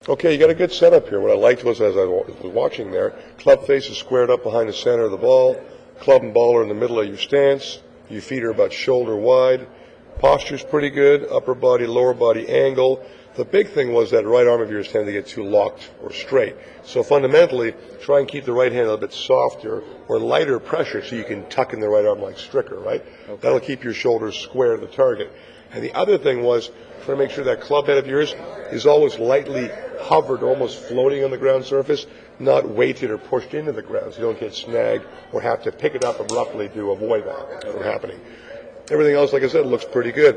Okay, you got a good setup here. What I liked was, as I was watching there, club face is squared up behind the center of the ball, club and ball are in the middle of your stance, your feet are about shoulder wide, posture's pretty good, upper body, lower body angle. The big thing was that right arm of yours tended to get too locked or straight. So fundamentally, try and keep the right hand a little bit softer or lighter pressure so you can tuck in the right arm like Stricker, right? Okay. That'll keep your shoulders square to the target. And the other thing was, try to make sure that club head of yours is always lightly hovered, almost floating on the ground surface, not weighted or pushed into the ground so you don't get snagged or have to pick it up abruptly to avoid that from happening. Everything else, like I said, looks pretty good.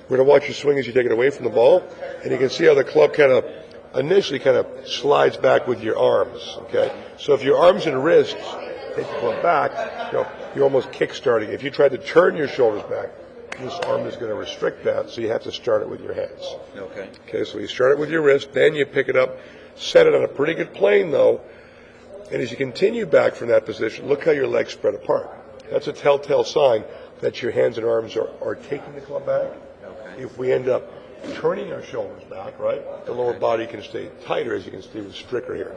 We're going to watch your swing as you take it away from the ball, and you can see how the club initially slides back with your arms, okay? So if your arms and wrists take the club back, you're almost kick-starting. If you try to turn your shoulders back, this arm is going to restrict that, so you have to start it with your hands. Okay, so you start it with your wrist, then you pick it up, set it on a pretty good plane, though, and as you continue back from that position, look how your legs spread apart. That's a telltale sign that your hands and arms are taking the club back. Okay. If we end up turning our shoulders back, right, the lower body can stay tighter, as you can see with Stricker here.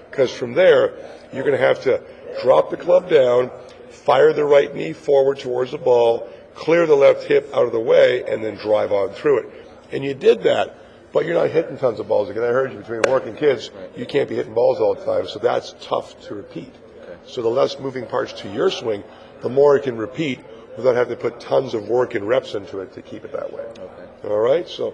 Because from there, you're going to have to drop the club down, fire the right knee forward towards the ball, clear the left hip out of the way, and then drive on through it. And you did that, but you're not hitting tons of balls. Again, I heard you, between working kids, you can't be hitting balls all the time, so that's tough to repeat. Okay. So the less moving parts to your swing, the more it can repeat without having to put tons of work and reps into it to keep it that way. Okay. All right, so